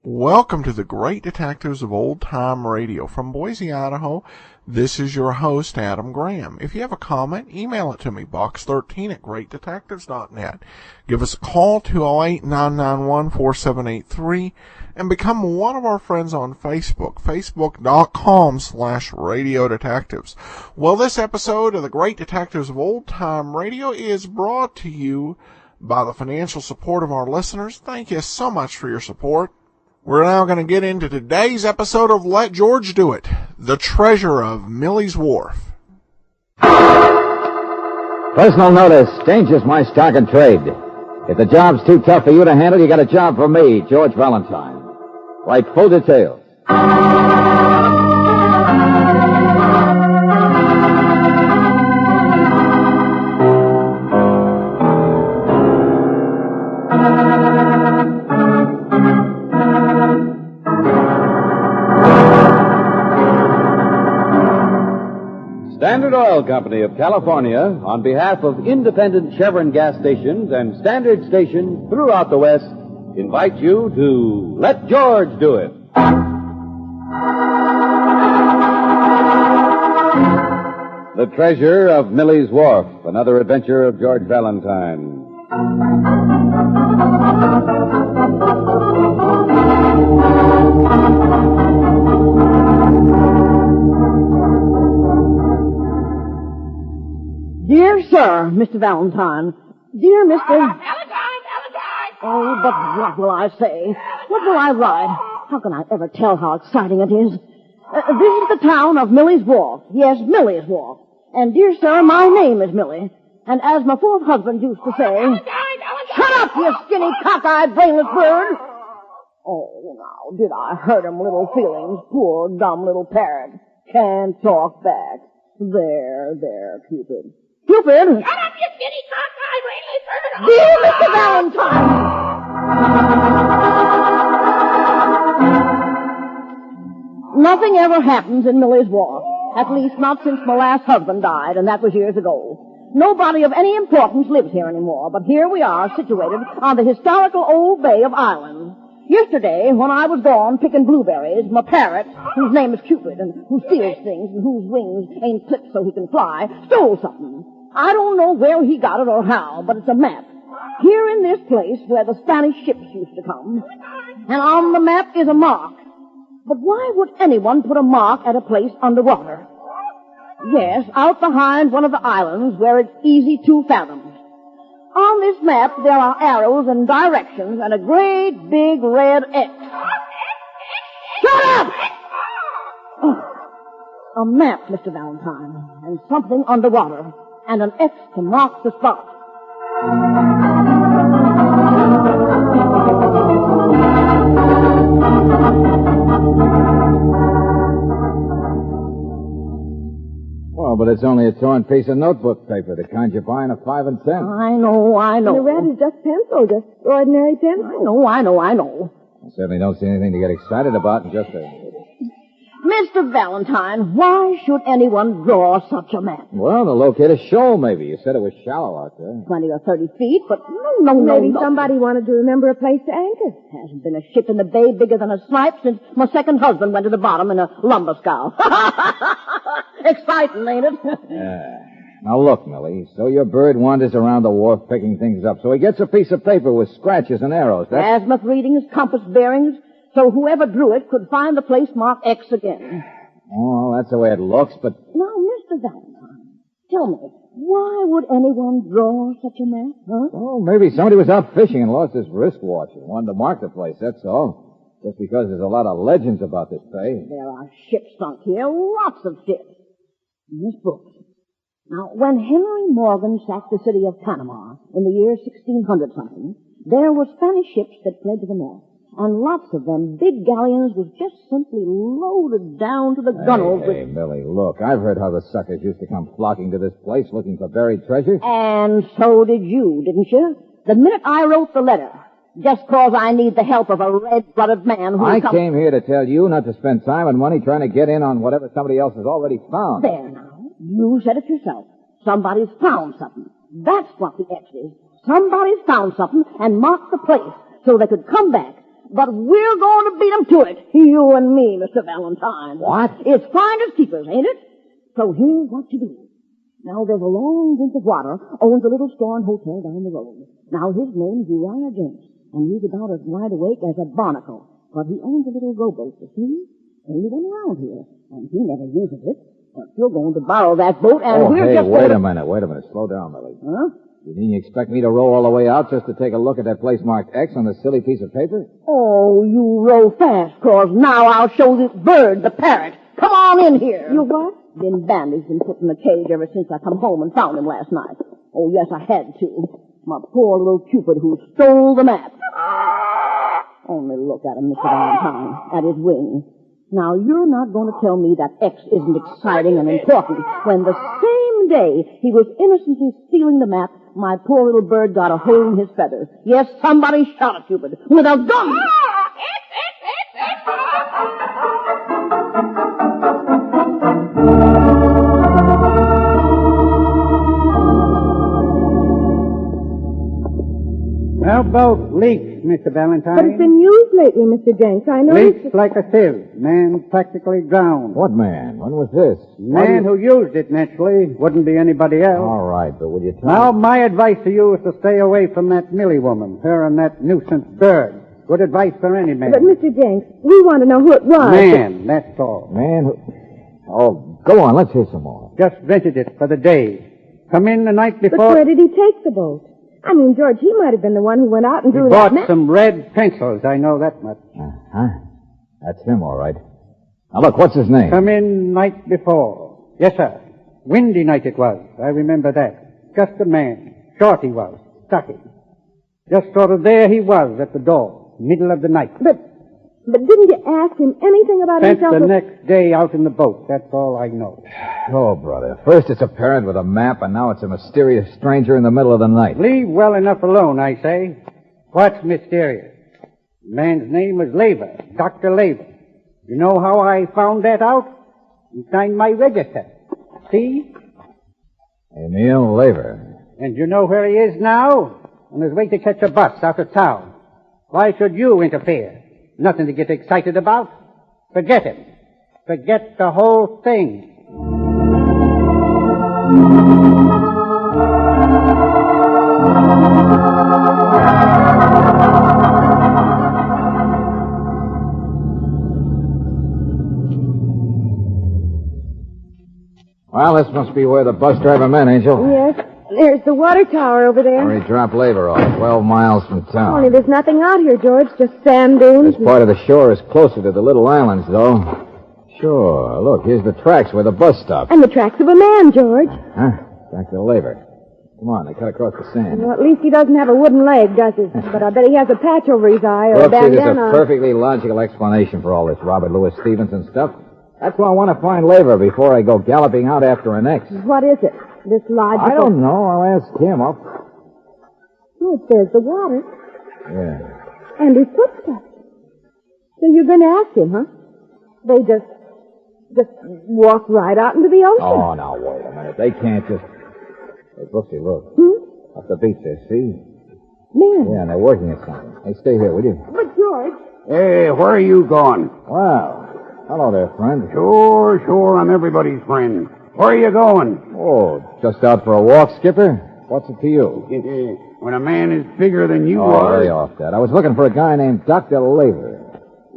Welcome to the Great Detectives of Old Time Radio. From Boise, Idaho, this is your host, Adam Graham. If you have a comment, email it to me, box13@greatdetectives.net. Give us a call, 208-991-4783, and become one of our friends on Facebook, facebook.com/Radio Detectives. Well, this episode of the Great Detectives of Old Time Radio is brought to you by the financial support of our listeners. Thank you so much for your support. We're now going to get into today's episode of Let George Do It, the treasure of Millie's Wharf. Personal notice, changes my stock and trade. If the job's too tough for you to handle, you got a job for me, George Valentine. Write full details. Standard Oil Company of California, on behalf of independent Chevron gas stations and Standard stations throughout the West, invite you to Let George Do It. The Treasure of Millie's Wharf, another adventure of George Valentine. Dear Sir, Mr. Valentine. Dear Mr. Valentine! Oh, but what will I say? What will I write? How can I ever tell how exciting it is? This is the town of Millie's Wharf. Yes, Millie's Wharf. And, dear sir, my name is Millie. And as my fourth husband used to say... Valentine! Shut up, you skinny, cockeyed, brainless bird! Oh, now, did I hurt him, little feelings? Poor, dumb little parrot. Can't talk back. There, Cupid. Cupid! Shut up, you skinny cockeyed brainless bird! Dear Mr. Valentine! Nothing ever happens in Millie's Wharf. At least not since my last husband died, and that was years ago. Nobody of any importance lives here anymore, but here we are, situated on the historical old bay of Islands. Yesterday, when I was gone picking blueberries, my parrot, whose name is Cupid, and who steals things and whose wings ain't clipped so he can fly, stole something. I don't know where he got it or how, but it's a map. Here in this place where the Spanish ships used to come. And on the map is a mark. But why would anyone put a mark at a place underwater? Yes, out behind one of the islands where it's easy to fathom. On this map, there are arrows and directions and a great big red X. Shut up! Oh, a map, Mr. Valentine, and something underwater, and an X to mark the spot. Well, but it's only a torn piece of notebook paper, the kind you buy in a 5 and 10. I know. And the red is just pencil, just ordinary pencil. I know. I certainly don't see anything to get excited about in just a... Mr. Valentine, why should anyone draw such a map? Well, to locate a shoal, maybe. You said it was shallow out there. 20 or 30 feet, but no. Maybe somebody wanted to remember a place to anchor. Hasn't been a ship in the bay bigger than a snipe since my second husband went to the bottom in a lumber scow. Exciting, ain't it? Now look, Millie, so your bird wanders around the wharf picking things up, so he gets a piece of paper with scratches and arrows. Azimuth readings, compass bearings, so whoever drew it could find the place marked X again. Oh, that's the way it looks, but... Now, Mr. Valentine, tell me, why would anyone draw such a map, huh? Oh, maybe somebody was out fishing and lost his wristwatch and wanted to mark the place, that's all. Just because there's a lot of legends about this bay. There are ships sunk here, lots of ships. In this book. Now, when Henry Morgan sacked the city of Panama in the year 1600-something, there were Spanish ships that fled to the north. And lots of them big galleons was just simply loaded down to the gunwales Hey, Millie, look, I've heard how the suckers used to come flocking to this place looking for buried treasure. And so did you, didn't you? The minute I wrote the letter, just 'cause I need the help of a red-blooded man who I came here to tell you not to spend time and money trying to get in on whatever somebody else has already found. There now. You said it yourself. Somebody's found something. That's what the X is. Somebody's found something and marked the place so they could come back. But we're going to beat them to it, you and me, Mr. Valentine. What? It's finders keepers, ain't it? So here's what you do. Now, there's a long drink of water, owns a little store and hotel down the road. Now, his name's Uriah Jenks, and he's about as wide awake as a barnacle. But he owns a little rowboat, you see? Only one around here, and he never uses it. But you're going to borrow that boat, and we're just... Wait a minute. Slow down, Millie. Huh? You mean you expect me to row all the way out just to take a look at that place marked X on the silly piece of paper? Oh, you row fast, 'cause now I'll show this bird, the parrot. Come on in here. You what? Been bandaged and put in a cage ever since I come home and found him last night. Oh, yes, I had to. My poor little Cupid who stole the map. Only look at him, Mr. Valentine, at his wing. Now, you're not going to tell me that X isn't exciting and important when the same day he was innocently stealing the map, my poor little bird got a hole in his feather. Yes, somebody shot at Cupid with a gun. How about leaks, Mr. Valentine? But it's been used lately, Mr. Jenks. I know Leaks like a sieve. Man practically drowned. What man? When was this? Man who used it, naturally. Wouldn't be anybody else. All right, but will you tell Now, me? my advice to you is to stay away from that Millie woman. Her and that nuisance bird. Good advice for any man. But, Mr. Jenks, we want to know who it was. Man, that's all. Man who... Oh, go on, let's hear some more. Just rented it for the day. Come in the night But before. where did he take the boat? I mean, George, he might have been the one who went out and He drew bought that map. some red pencils. I know that much. Uh-huh. That's him, all right. Now, look, what's his name? Come in night before. Yes, sir. Windy night it was. I remember that. Just a man. Short he was. Stocky. Just sort of there he was at the door. Middle of the night. But didn't you ask him anything about Spent himself? the next day out in the boat. That's all I know. Oh, brother. First it's a parrot with a map, and now it's a mysterious stranger in the middle of the night. Leave well enough alone, I say. What's mysterious? The man's name was Laver. Dr. Laver. You know how I found that out? He signed my register. See? Emil Laver. And you know where he is now? On his way to catch a bus out of town. Why should you interfere? Nothing to get excited about. Forget him. Forget the whole thing. Well, this must be where the bus driver meant, Angel. Yes. There's the water tower over there. Where he dropped Laver off, 12 miles from Only town. there's nothing out here, George. Just sand dunes. This part of the shore is closer to the little islands, though. Sure. Look, here's the tracks where the bus stopped. And the tracks of a man, George. Huh? Back to Laver. Come on, they cut across the sand. Well, at least he doesn't have a wooden leg, does he? But I bet he has a patch over his eye or a Look, see, there's bandana. a perfectly logical explanation for all this Robert Louis Stevenson stuff. That's why I want to find Laver before I go galloping out after an X. What is it? This logical... I don't know. I'll ask him. Oh, there's the water. Yeah. And his footsteps. So you're going to ask him, huh? They just walk right out into the ocean. Oh, now, wait a minute. They can't just... Hey, Brooksy, look. Up the beach there, see? Man. Yeah, and they're working at something. Hey, stay here, will you? But, George... Hey, where are you going? Wow. Hello there, friend. Sure, I'm everybody's friend. Where are you going? Oh, just out for a walk, Skipper? What's it to you? When a man is bigger than you Oh, are... lay off that. I was looking for a guy named Dr. Laver.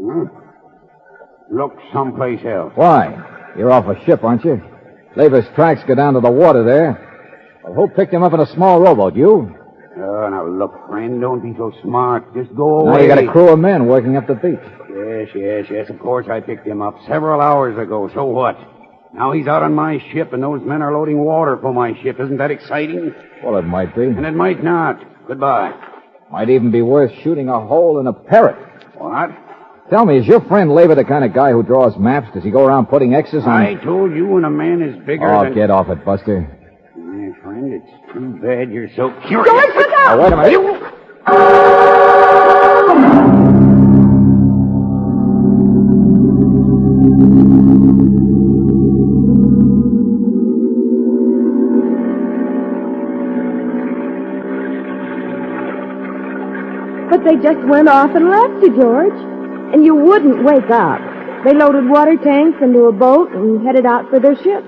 Huh? Look someplace else. Why? You're off a ship, aren't you? Laver's tracks go down to the water there. Well, who picked him up in a small rowboat? You? Oh, now look, friend, don't be so smart. Just go away. Now you got a crew of men working up the beach. Yes, of course I picked him up several hours ago. So what? Now he's out on my ship, and those men are loading water for my ship. Isn't that exciting? Well, it might be. And it might not. Goodbye. Might even be worth shooting a hole in a parrot. What? Tell me, is your friend Lever the kind of guy who draws maps? Does he go around putting X's on... I told you when a man is bigger Oh, than... get off it, Buster. My friend, it's too bad you're so curious. George, look out! Oh, wait a minute. But they just went off and left you, George. And you wouldn't wake up. They loaded water tanks into a boat and headed out for their ship,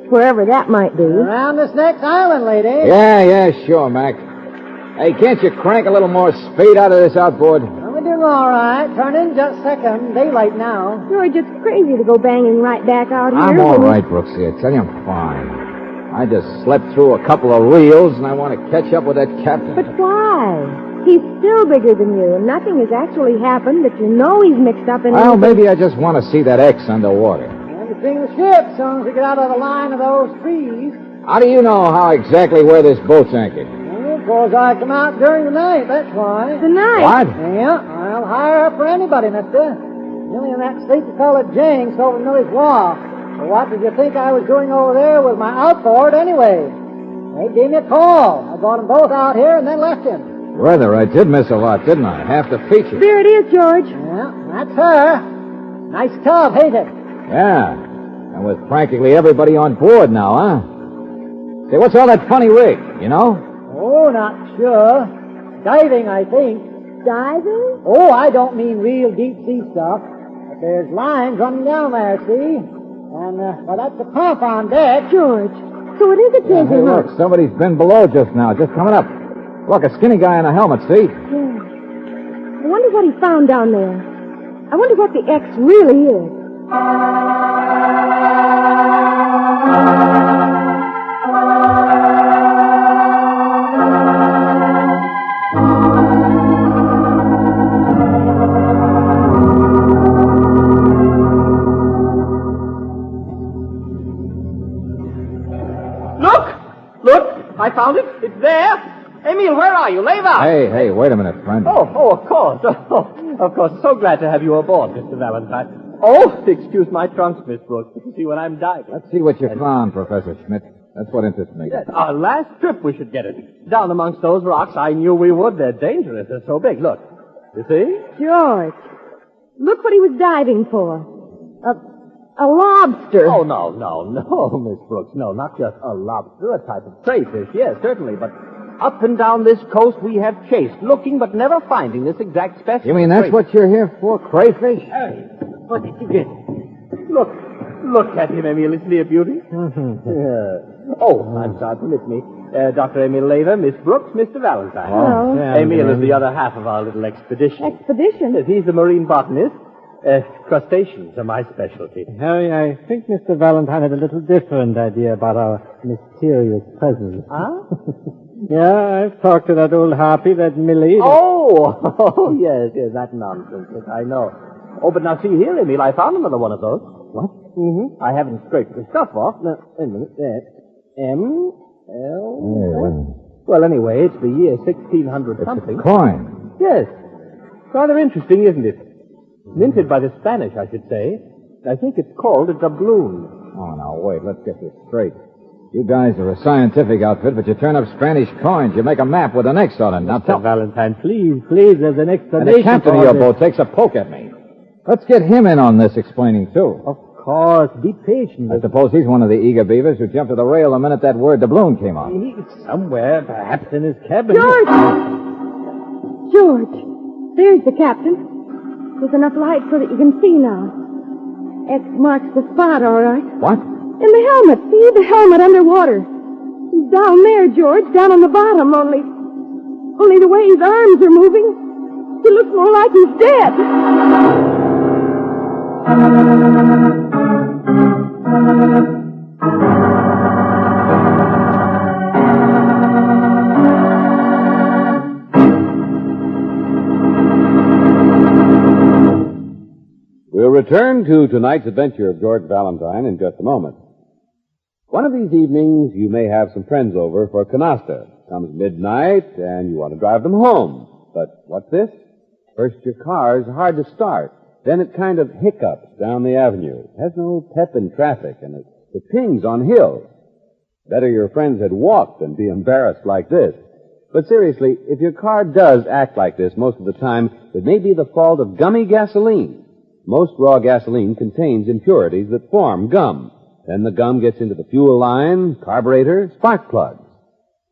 wherever that might be. Around this next island, lady. Yeah, sure, Mac. Hey, can't you crank a little more speed out of this outboard? We're doing all right. Turn in just a second. Daylight now. George, it's crazy to go banging right back out here. I'm all right, Brooksy. I tell you, I'm fine. I just slept through a couple of reels, and I want to catch up with that captain. But why? He's still bigger than you, and nothing has actually happened that you know he's mixed up in. Well, maybe I just want to see that X underwater. And between the ship, as soon as we get out of the line of those trees. How do you know how exactly where this boat's anchored? Because I come out during the night, that's why. The night? What? Yeah, I'll hire up for anybody, mister. Millie and that sleepy-colored Jinx over at Millie's Wharf. So what did you think I was doing over there with my outboard anyway? They gave me a call. I brought them both out here and then left him. Rather, I did miss a lot, didn't I? Half the feature. There it is, George. Yeah, that's her. Nice tub, ain't it? Yeah. And with practically everybody on board now, huh? Say, what's all that funny rig, you know? Oh, not sure. Diving, I think. Diving? Oh, I don't mean real deep-sea stuff. But there's lines running down there, see? And, well, that's the pump on deck. George, so it is a Yeah, hey, crazy look, somebody's been below just now, just coming up. Look, a skinny guy in a helmet, see? Yeah. I wonder what he found down there. I wonder what the X really is. Look! I found it. It's there. Emil, where are you? Leave out. Hey, wait a minute, friend. Oh, of course. Of course. So glad to have you aboard, Mr. Valentine. Oh, excuse my trunks, Miss Brooks. You see what I'm diving. Let's see what you found, Professor Schmidt. That's what interests me. Yes, our last trip we should get it. Down amongst those rocks, I knew we would. They're dangerous. They're so big. Look. You see? George, look what he was diving for. A lobster. Oh, no, Miss Brooks. No, not just a lobster, a type of crayfish. Yes, certainly, but up and down this coast we have chased, looking but never finding this exact specimen. You mean that's what you're here for, crayfish? Hey, what did you get? Look at him, Emil. Isn't he a beauty? Oh, I'm sorry. Permit me. Dr. Emil Lever, Miss Brooks, Mr. Valentine. Hello. Yeah, Emil is the other half of our little expedition. Expedition? Yes, he's the marine botanist. Crustaceans are my specialty. Harry, I think Mr. Valentine had a little different idea about our mysterious presence. Huh? Yeah, I've talked to that old harpy, that Millie. Oh, yes, that nonsense. Yes, I know. Oh, but now see here, Emil, I found another one of those. What? Mm-hmm. I haven't scraped the stuff off. Now, wait a minute. There. M-L... Hey, wait a minute. Well, anyway, it's the year 1600 something. It's a coin. Yes. Rather interesting, isn't it? Minted by the Spanish, I should say. I think it's called a doubloon. Oh, now, wait, let's get this straight. You guys are a scientific outfit, but you turn up Spanish coins. You make a map with an X on it. Now Mr. tell... Valentine, please, there's an And explanation. the captain of your boat takes a poke at me. Let's get him in on this explaining, too. Of course, be patient. I suppose he's one of the eager beavers who jumped to the rail the minute that word doubloon came out. He's somewhere, perhaps in his cabin. George, there's the captain. There's enough light so that you can see now. X marks the spot, all right. What? In the helmet. See the helmet underwater. He's down there, George, down on the bottom, only the way his arms are moving, he looks more like he's dead. We'll return to tonight's adventure of George Valentine in just a moment. One of these evenings, you may have some friends over for canasta. Comes midnight, and you want to drive them home. But what's this? First, your car's hard to start. Then it kind of hiccups down the avenue. It has no pep in traffic, and it pings on hills. Better your friends had walked than be embarrassed like this. But seriously, if your car does act like this most of the time, it may be the fault of gummy gasoline. Most raw gasoline contains impurities that form gum. Then the gum gets into the fuel line, carburetor, spark plugs.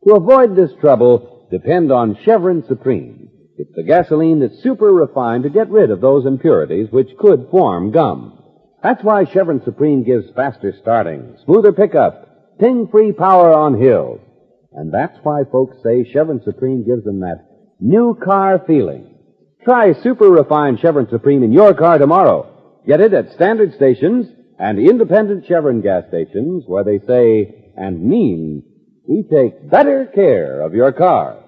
To avoid this trouble, depend on Chevron Supreme. It's the gasoline that's super refined to get rid of those impurities which could form gum. That's why Chevron Supreme gives faster starting, smoother pickup, ting-free power on hills. And that's why folks say Chevron Supreme gives them that new car feeling. Try super refined Chevron Supreme in your car tomorrow. Get it at standard stations and independent Chevron gas stations where they say and mean, we take better care of your car.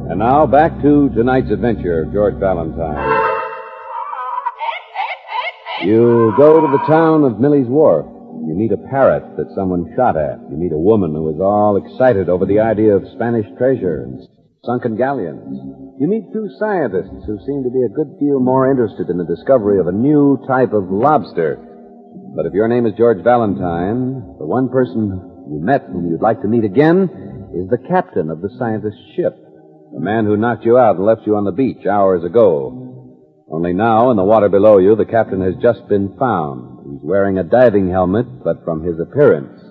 And now back to tonight's adventure of George Valentine. You go to the town of Millie's Wharf. You meet a parrot that someone shot at. You meet a woman who is all excited over the idea of Spanish treasure and sunken galleons. You meet two scientists who seem to be a good deal more interested in the discovery of a new type of lobster. But if your name is George Valentine, the one person you met whom you'd like to meet again is the captain of the scientist's ship. The man who knocked you out and left you on the beach hours ago. Only now, in the water below you, the captain has just been found. He's wearing a diving helmet, but from his appearance,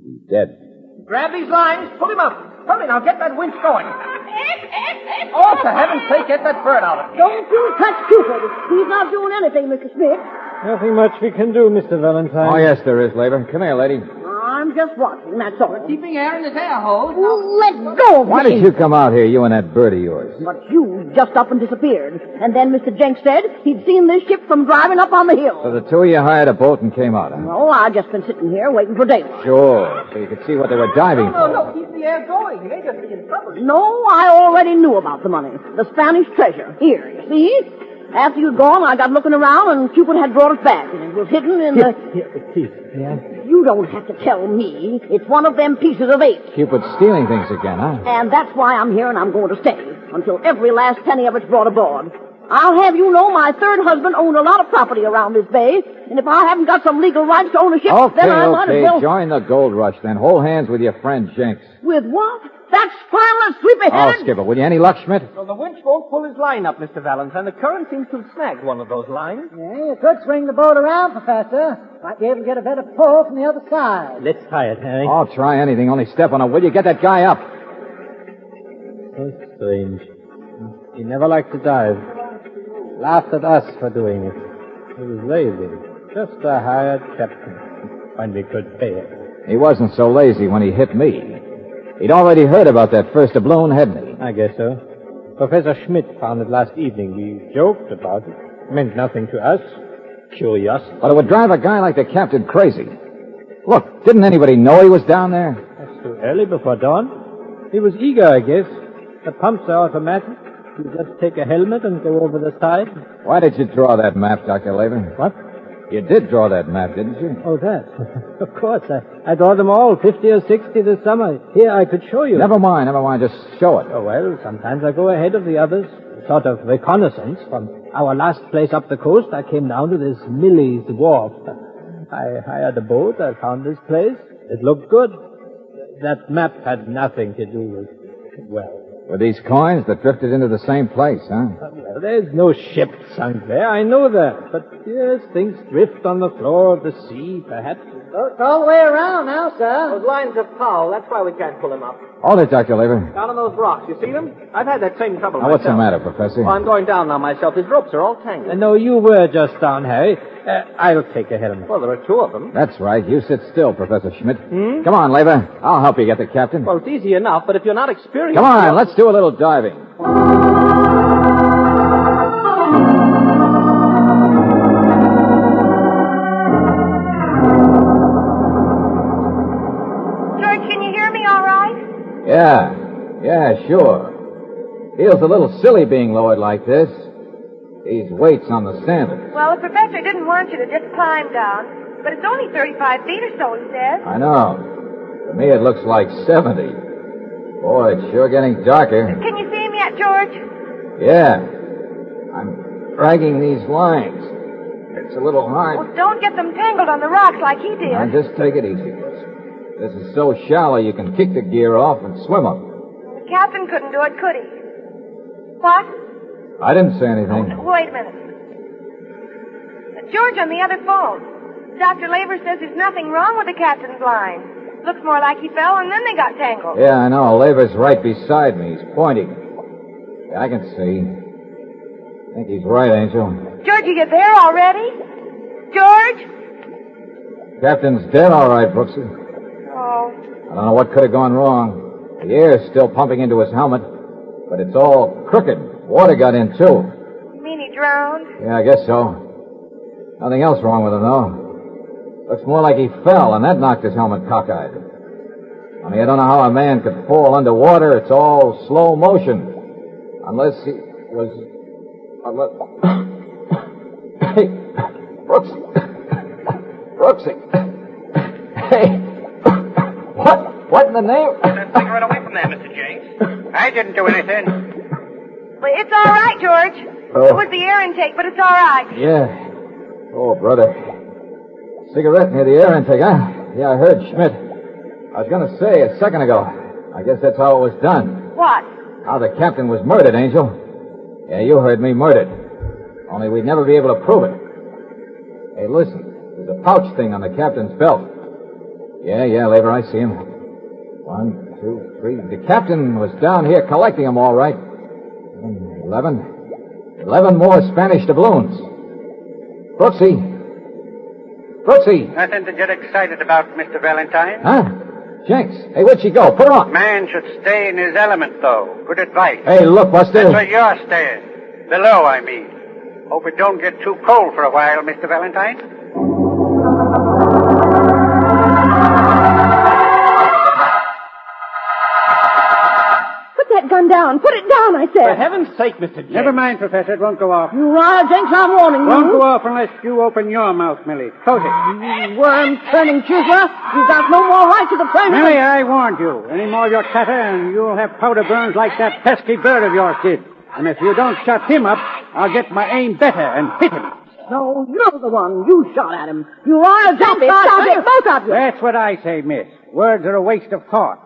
he's dead. Grab these lines. Pull him up. Hurry now. Get that winch going. Oh, for heaven's sake, get that bird out of here. Don't you touch Cupid. He's not doing anything, Mr. Smith. Nothing much we can do, Mr. Valentine. Oh, yes, there is, Laban. Come here, lady. I'm just watching, that's all. Keeping air in his air hose. Let go of me. Why did you come out here, you and that bird of yours? But you just up and disappeared. And then Mr. Jenks said he'd seen this ship from driving up on the hill. So the two of you hired a boat and came out, huh? Well, I've just been sitting here waiting for daylight. Sure, so you could see what they were diving for. No, keep the air going. He may just be in trouble. No, I already knew about the money. The Spanish treasure. Here, you see? After you'd gone, I got looking around, and Cupid had brought it back, and it was hidden in the... Here, please. Yeah. You don't have to tell me. It's one of them pieces of eight. Cupid's stealing things again, huh? And that's why I'm here, and I'm going to stay, until every last penny of it's brought aboard. I'll have you know my third husband owned a lot of property around this bay, and if I haven't got some legal rights to own a ship, then I might as well... Join the gold rush, then. Hold hands with your friend Jenks. With what? That spineless, sleepy-headed... Oh, Skipper, will you any luck, Schmidt? Well, the winch won't pull his line up, Mr. Valentine. The current seems to have snagged one of those lines. Yeah, you could swing the boat around, Professor. Might be able to get a better pull from the other side. Let's try it, Harry. I'll try anything. Only step on it, will you? Get that guy up. So strange. He never liked to dive. Laughed at us for doing it. He was lazy. Just a hired captain. When we could pay him. He wasn't so lazy when he hit me. He'd already heard about that first doubloon, hadn't he? I guess so. Professor Schmidt found it last evening. We joked about it. Meant nothing to us. Curious. But it would drive a guy like the captain crazy. Look, didn't anybody know he was down there? That's too early before dawn. He was eager, I guess. The pumps are automatic. You just take a helmet and go over the side. Why did you draw that map, Dr. Laban? What? You did draw that map, didn't you? Oh, that. Of course. I draw them all, 50 or 60 this summer. Here, I could show you. Never mind. Just show it. Oh, well, sometimes I go ahead of the others. A sort of reconnaissance. From our last place up the coast, I came down to this Millie's Wharf. I hired a boat. I found this place. It looked good. That map had nothing to do with, well... Were these coins that drifted into the same place, huh? Well, there's no ship sunk there. I know that. But, yes, things drift on the floor of the sea, perhaps. It's all the way around now, sir. Those lines are foul. That's why we can't pull him up. Hold it, Dr. Laban. Down on those rocks. You see them? I've had that same trouble Now, what's the myself. matter, Professor? Well, I'm going down now myself. His ropes are all tangled. No, you were just down, Harry. I'll take a helmet. Well, there are two of them. That's right. You sit still, Professor Schmidt. Come on, Laban. I'll help you get the captain. Well, it's easy enough, but if you're not experienced... Come on, let's do a little diving. George, can you hear me all right? Yeah, sure. Feels a little silly being lowered like this. These weights on the sandals. Well, the professor didn't want you to just climb down, but it's only 35 feet or so, he says. I know. To me, it looks like 70. Boy, it's sure getting darker. Can you see him yet, George? Yeah. I'm dragging these lines. It's a little hard. Well, don't get them tangled on the rocks like he did. Now, just take it easy, Miss. This is so shallow you can kick the gear off and swim up. The captain couldn't do it, could he? What? I didn't say anything. Wait a minute. George on the other phone. Dr. Laver says there's nothing wrong with the captain's line. Looks more like he fell and then they got tangled. Yeah, I know. Laver's right beside me. He's pointing. Yeah, I can see. I think he's right, Angel. George, you get there already? George? Captain's dead, all right, Brooksy. Oh. I don't know what could have gone wrong. The air's still pumping into his helmet, but it's all crooked. Water got in, too. You mean he drowned? Yeah, I guess so. Nothing else wrong with him, though. Looks more like he fell, and that knocked his helmet cockeyed. I mean, I don't know how a man could fall underwater. It's all slow motion. Unless he was... Hey, Brooksy. Hey. What in the name? That cigarette away from there, Mr. James. I didn't do anything. Well, it's all right, George. It was the air intake, but it's all right. Yeah. Oh, brother. Cigarette near the air intake, huh? Yeah, I heard Schmidt. I was going to say a second ago. I guess that's how it was done. What? How the captain was murdered, Angel. Yeah, you heard me, murdered. Only we'd never be able to prove it. Hey, listen. There's a pouch thing on the captain's belt. Yeah, Laver, I see him. 1, 2, 3. The captain was down here collecting them all right. 11 more Spanish doubloons. Brooksy. Nothing to get excited about, Mr. Valentine. Huh? Jenks. Hey, where'd she go? Put her on. Man should stay in his element, though. Good advice. Hey, look, Buster. That's where you're staying. Below, I mean. Hope it don't get too cold for a while, Mr. Valentine. That gun down. Put it down, I said. For heaven's sake, Mr. James. Never mind, Professor. It won't go off. Uriah Jenks, I'm warning you. Won't go off unless you open your mouth, Millie. Close it. You worm-turning chiseler. You've got no more right to the frame. Millie, I warned you. Any more of your chatter, and you'll have powder burns like that pesky bird of yours did. And if you don't shut him up, I'll get my aim better and hit him. No, you're the one. You shot at him. Uriah Jenks, stop it, both of you. That's what I say, miss. Words are a waste of thought.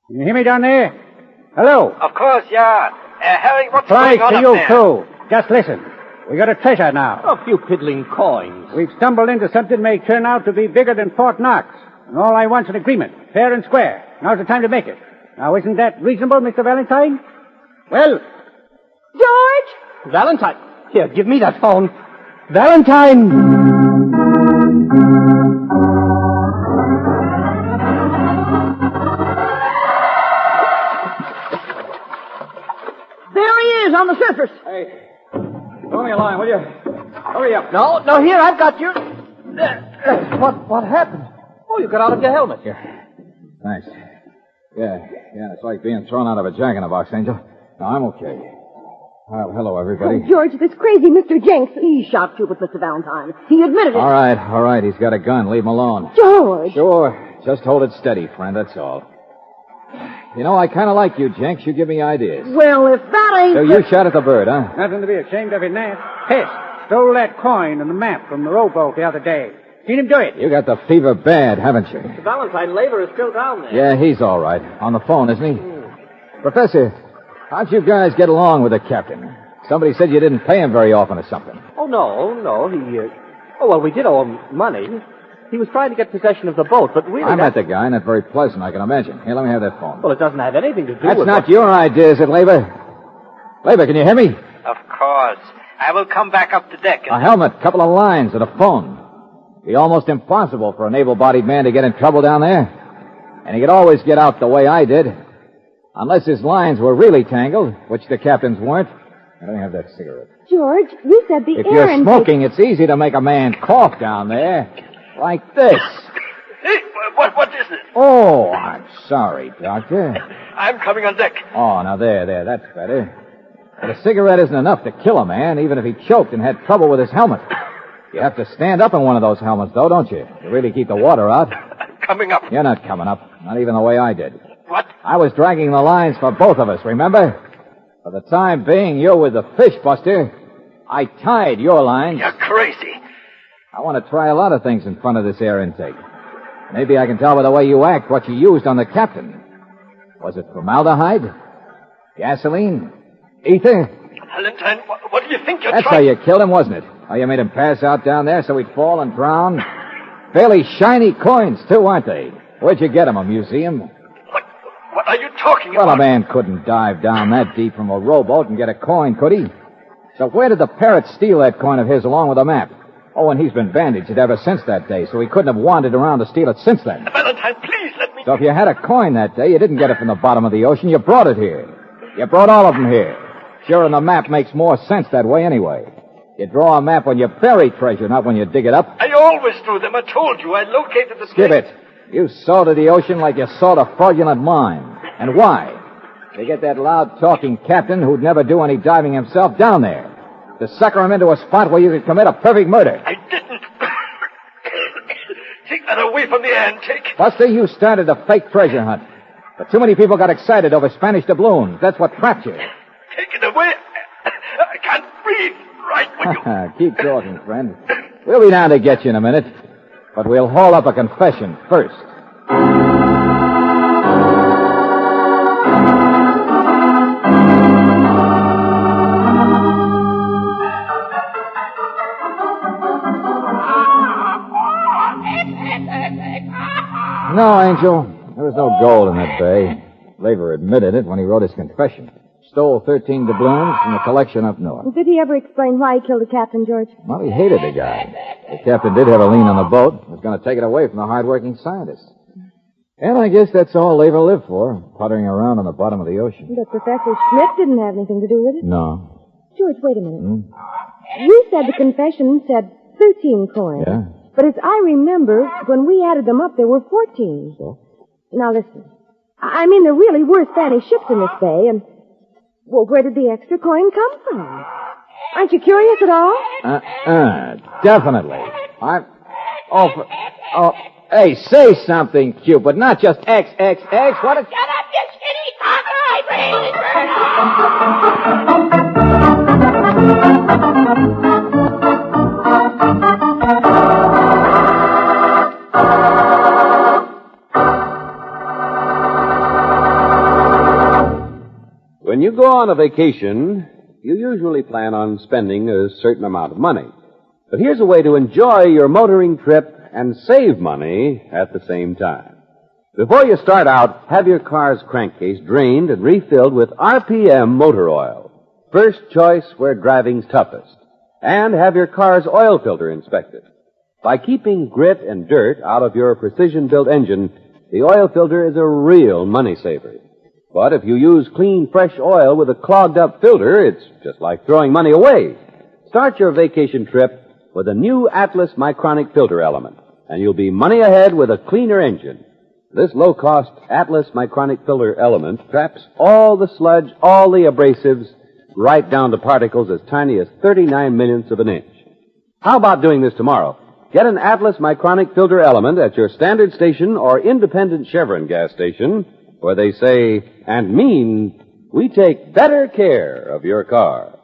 Can you hear me down there? Hello? Of course, yeah. Harry, what's Applies going on to up you, there? too. Just listen. We got a treasure now. A few piddling coins. We've stumbled into something may turn out to be bigger than Fort Knox. And all I want's an agreement, fair and square. Now's the time to make it. Now, isn't that reasonable, Mr. Valentine? Well... George? Valentine. Here, give me that phone. Valentine! On the surface. Hey, throw me a line, will you? Hurry up. No, here, I've got you. What happened? Oh, you got out of your helmet. Here. Thanks. Yeah, it's like being thrown out of a jack-in-the-box, Angel. No, I'm okay. Well, hello, everybody. Oh, George, this crazy Mr. Jenks. He shot you with Mr. Valentine. He admitted it. All right. He's got a gun. Leave him alone. George. Sure. Just hold it steady, friend, that's all. You know, I kind of like you, Jenks. You give me ideas. Well, if that ain't... So you shot at the bird, huh? Nothing to be ashamed of in that. Hess stole that coin and the map from the rowboat the other day. Seen him do it. You got the fever bad, haven't you? Mr. Valentine, Laver is still down there. Yeah, he's all right. On the phone, isn't he? Professor, how'd you guys get along with the captain? Somebody said you didn't pay him very often or something. Oh, no. We did owe him money. He was trying to get possession of the boat, but really... I met the guy, not very pleasant, I can imagine. Here, let me have that phone. Well, it doesn't have anything to do That's with... not your idea, is it, Laver? Laver, can you hear me? Of course. I will come back up to deck. A helmet, couple of lines, and a phone. Be almost impossible for an able-bodied man to get in trouble down there. And he could always get out the way I did. Unless his lines were really tangled, which the captain's weren't. Let me have that cigarette. George, you said the If air you're intake... smoking, it's easy to make a man cough down there. Like this. What is this? Oh, I'm sorry, Doctor. I'm coming on deck. Oh, now there, that's better. But a cigarette isn't enough to kill a man, even if he choked and had trouble with his helmet. You have to stand up in one of those helmets, though, don't you? To really keep the water out. I'm coming up. You're not coming up. Not even the way I did. What? I was dragging the lines for both of us, remember? For the time being, you're with the fish, Buster. I tied your lines. You're crazy. I want to try a lot of things in front of this air intake. Maybe I can tell by the way you act what you used on the captain. Was it formaldehyde? Gasoline? Ether? Valentine, what do you think you're That's trying... how you killed him, wasn't it? How you made him pass out down there so he'd fall and drown? Fairly shiny coins, too, aren't they? Where'd you get them, a museum? What are you talking Well, about? a man couldn't dive down that deep from a rowboat and get a coin, could he? So where did the parrot steal that coin of his along with a map? Oh, and he's been bandaged ever since that day, so he couldn't have wandered around to steal it since then. Valentine, please let me... So if you had a coin that day, you didn't get it from the bottom of the ocean, you brought it here. You brought all of them here. Sure, and the map makes more sense that way anyway. You draw a map when you bury treasure, not when you dig it up. I always do them. I told you. I located the Skip place. it. You salted the ocean like you salt a fraudulent mine. And why? To get that loud-talking captain who'd never do any diving himself down there. To sucker him into a spot where you could commit a perfect murder. I didn't. Take that away from the antique. Buster, you started a fake treasure hunt. But too many people got excited over Spanish doubloons. That's what trapped you. Take it away. I can't breathe right when you... Keep talking, friend. We'll be down to get you in a minute. But we'll haul up a confession first. No, Angel. There was no gold in that bay. Laver admitted it when he wrote his confession. Stole 13 doubloons from a collection up north. Did he ever explain why he killed the captain, George? Well, he hated the guy. The captain did have a lien on the boat. He was going to take it away from the hard-working scientist. And I guess that's all Laver lived for, puttering around on the bottom of the ocean. But Professor Schmidt didn't have anything to do with it. No. George, wait a minute. You said the confession said 13 coins. Yeah? But as I remember, when we added them up, there were 14. So? Now listen. I mean, there really were Spanish ships in this bay, and... Well, where did the extra coin come from? Aren't you curious at all? Definitely. Hey, say something, Cupid, not just X. What a... Shut up, you skinny cockeye brain! When you go on a vacation, you usually plan on spending a certain amount of money. But here's a way to enjoy your motoring trip and save money at the same time. Before you start out, have your car's crankcase drained and refilled with RPM motor oil. First choice where driving's toughest. And have your car's oil filter inspected. By keeping grit and dirt out of your precision-built engine, the oil filter is a real money saver. But if you use clean, fresh oil with a clogged-up filter, it's just like throwing money away. Start your vacation trip with a new Atlas Micronic filter element, and you'll be money ahead with a cleaner engine. This low-cost Atlas Micronic filter element traps all the sludge, all the abrasives, right down to particles as tiny as 39 millionths of an inch. How about doing this tomorrow? Get an Atlas Micronic filter element at your standard station or independent Chevron gas station, where they say and mean, we take better care of your car.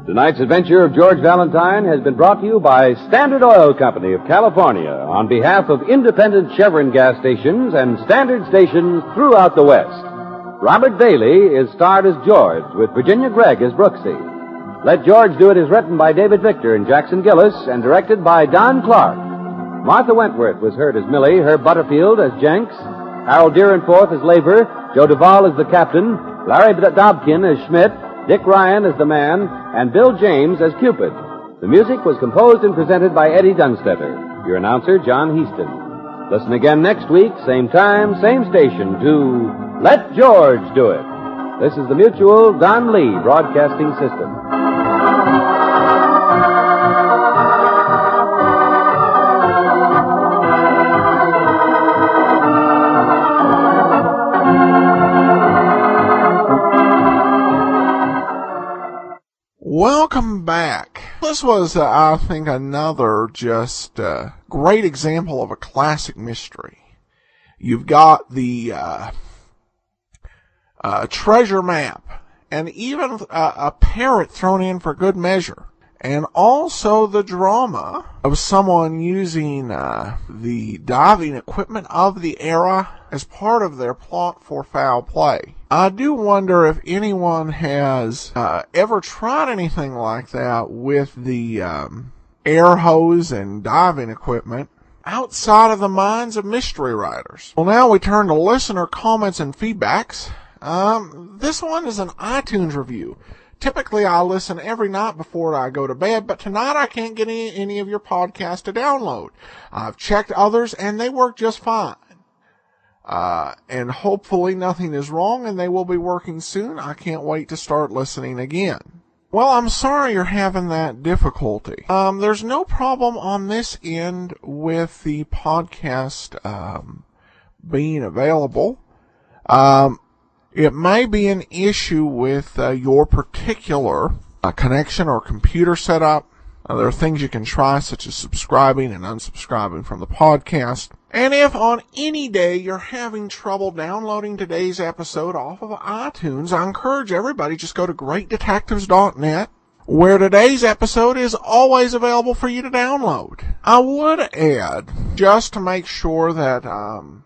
Tonight's adventure of George Valentine has been brought to you by Standard Oil Company of California on behalf of independent Chevron gas stations and standard stations throughout the West. Robert Bailey is starred as George with Virginia Gregg as Brooksy. Let George Do It is written by David Victor and Jackson Gillis and directed by Don Clark. Martha Wentworth was heard as Millie, Herb Butterfield as Jenks, Harold Deerenforth as Laver, Joe Duvall as the captain, Larry Dobkin as Schmidt, Dick Ryan as the man, and Bill James as Cupid. The music was composed and presented by Eddie Dunstetter. Your announcer, John Heaston. Listen again next week, same time, same station, to Let George Do It. This is the Mutual Don Lee Broadcasting System. Welcome back. This was, I think, another just great example of a classic mystery. You've got the treasure map, and even a parrot thrown in for good measure. And also the drama of someone using the diving equipment of the era as part of their plot for foul play. I do wonder if anyone has ever tried anything like that with the air hose and diving equipment outside of the minds of mystery writers. Well, now we turn to listener comments and feedbacks. This one is an iTunes review. Typically, I listen every night before I go to bed, but tonight I can't get any of your podcasts to download. I've checked others, and they work just fine. And hopefully nothing is wrong, and they will be working soon. I can't wait to start listening again. Well, I'm sorry you're having that difficulty. There's no problem on this end with the podcast being available. It may be an issue with your particular connection or computer setup. There are things you can try, such as subscribing and unsubscribing from the podcast. And if on any day you're having trouble downloading today's episode off of iTunes, I encourage everybody just go to greatdetectives.net, where today's episode is always available for you to download. I would add, just to make sure that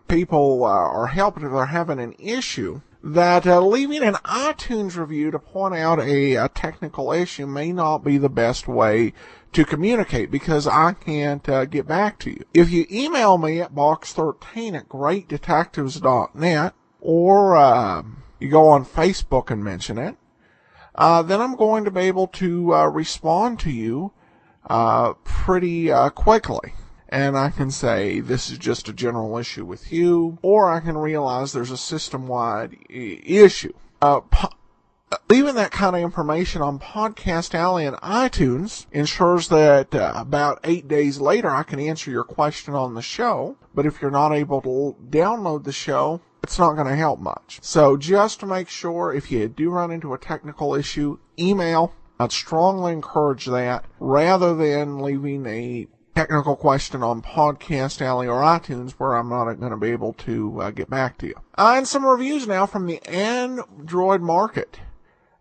people are helped if they're having an issue, that leaving an iTunes review to point out a technical issue may not be the best way to communicate, because I can't get back to you. If you email me at box13@greatdetectives.net, or you go on Facebook and mention it, then I'm going to be able to respond to you pretty quickly. And I can say, this is just a general issue with you, or I can realize there's a system-wide issue. Leaving that kind of information on Podcast Alley and iTunes ensures that about 8 days later I can answer your question on the show. But if you're not able to download the show, it's not going to help much. So just to make sure, if you do run into a technical issue, email. I'd strongly encourage that, rather than leaving a technical question on Podcast Alley or iTunes where I'm not going to be able to get back to you. And some reviews now from the Android market.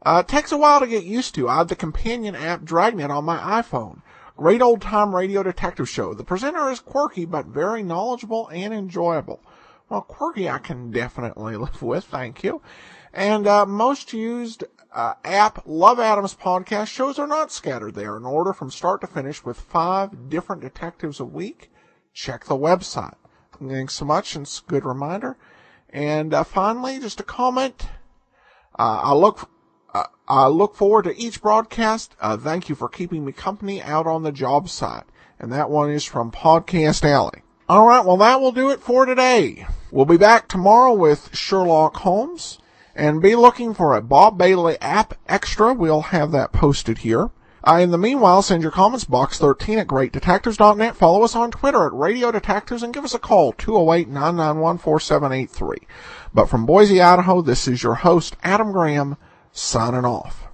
It takes a while to get used to. I have the companion app Dragnet on my iPhone. Great old-time radio detective show. The presenter is quirky but very knowledgeable and enjoyable. Well, quirky I can definitely live with, thank you. And most used app Love Adams podcast shows are not scattered there, in order from start to finish with 5 different detectives a week. Check the website. Thanks so much, and it's a good reminder. And finally, just a comment. I look forward to each broadcast. Thank you for keeping me company out on the job site. And that one is from Podcast Alley. All right, well, that will do it for today. We'll be back tomorrow with Sherlock Holmes. And be looking for a Bob Bailey app extra. We'll have that posted here. In the meanwhile, send your comments, box13@greatdetectives.net. Follow us on Twitter at Radio Detectives, and give us a call, 208-991-4783. But from Boise, Idaho, this is your host, Adam Graham, signing off.